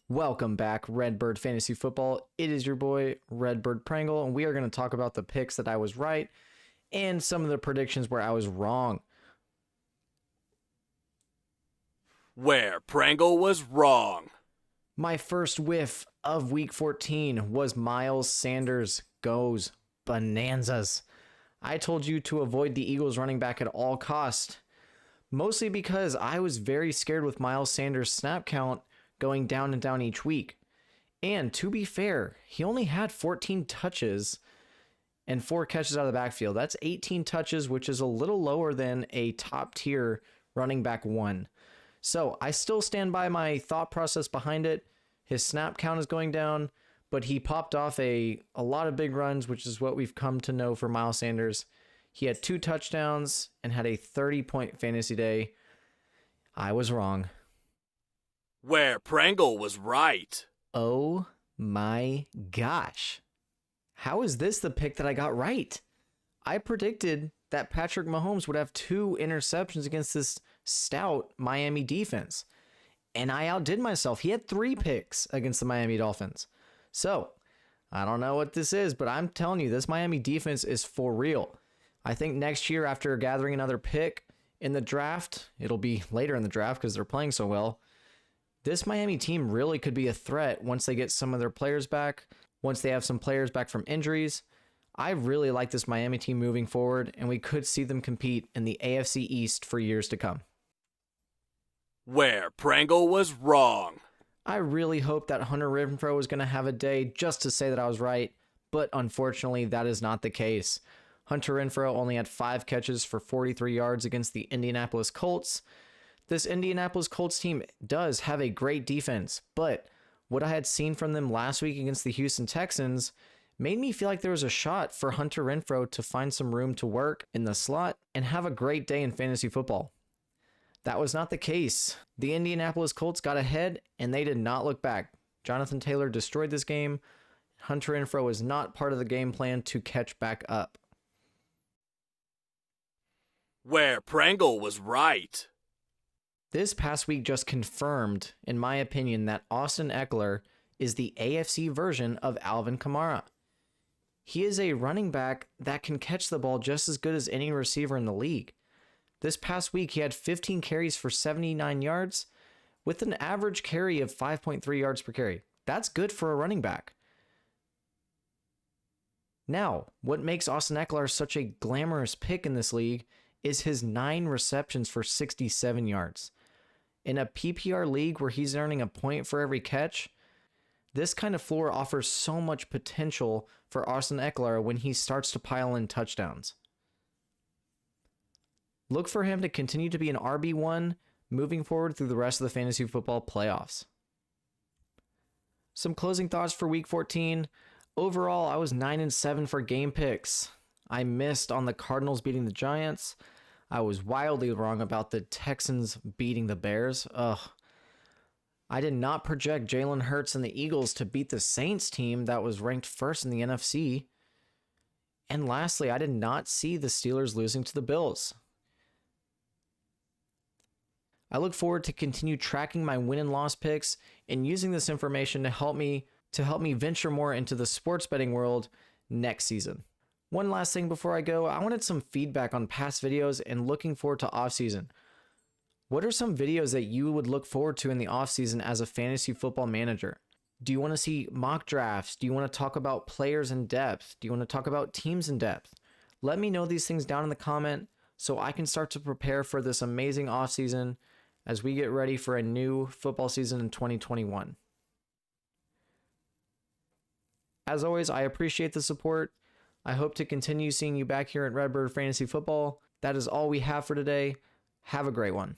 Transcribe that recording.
Welcome back, Redbird Fantasy Football. It is your boy, Redbird Prangle, and we are going to talk about the picks that I was right and some of the predictions where I was wrong. Where Prangle was wrong. My first whiff of Week 14 was Miles Sanders goes bonanzas. I told you to avoid the Eagles running back at all cost, mostly because I was very scared with Miles Sanders' snap count going down and down each week. And to be fair, he only had 14 touches and 4 catches out of the backfield. That's 18 touches, which is a little lower than a top tier running back one. So I still stand by my thought process behind it. His snap count is going down, but he popped off a lot of big runs, which is what we've come to know for Miles Sanders. He had 2 touchdowns and had a 30-point fantasy day. I was wrong. Where Prangle was right. Oh my gosh. How is this the pick that I got right? I predicted that Patrick Mahomes would have 2 interceptions against this stout Miami defense. And I outdid myself. He had 3 picks against the Miami Dolphins. So, I don't know what this is, but I'm telling you, this Miami defense is for real. I think next year, after gathering another pick in the draft, it'll be later in the draft because they're playing so well. This Miami team really could be a threat once they get some of their players back, once they have some players back from injuries. I really like this Miami team moving forward, and we could see them compete in the AFC East for years to come. Where Prangle was wrong. I really hope that Hunter Renfrow was going to have a day just to say that I was right, but unfortunately that is not the case. Hunter Renfrow only had 5 catches for 43 yards against the Indianapolis Colts. This Indianapolis Colts team does have a great defense, but what I had seen from them last week against the Houston Texans made me feel like there was a shot for Hunter Renfrow to find some room to work in the slot and have a great day in fantasy football. That was not the case. The Indianapolis Colts got ahead, and they did not look back. Jonathan Taylor destroyed this game. Hunter Renfrow was not part of the game plan to catch back up. Where Prangle was right. This past week just confirmed, in my opinion, that Austin Ekeler is the AFC version of Alvin Kamara. He is a running back that can catch the ball just as good as any receiver in the league. This past week, he had 15 carries for 79 yards with an average carry of 5.3 yards per carry. That's good for a running back. Now, what makes Austin Ekeler such a glamorous pick in this league is his 9 receptions for 67 yards. In a PPR league where he's earning a point for every catch, this kind of floor offers so much potential for Austin Ekeler when he starts to pile in touchdowns. Look for him to continue to be an RB1 moving forward through the rest of the fantasy football playoffs. Some closing thoughts for week 14. Overall, I was 9-7 for game picks. I missed on the Cardinals beating the Giants. I was wildly wrong about the Texans beating the Bears. I did not project Jalen Hurts and the Eagles to beat the Saints team that was ranked first in the NFC. And lastly, I did not see the Steelers losing to the Bills. I look forward to continue tracking my win and loss picks and using this information to help me venture more into the sports betting world next season. One last thing before I go, I wanted some feedback on past videos and looking forward to offseason. What are some videos that you would look forward to in the offseason as a fantasy football manager? Do you want to see mock drafts? Do you want to talk about players in depth? Do you want to talk about teams in depth? Let me know these things down in the comment so I can start to prepare for this amazing offseason as we get ready for a new football season in 2021. As always, I appreciate the support. I hope to continue seeing you back here at Redbird Fantasy Football. That is all we have for today. Have a great one.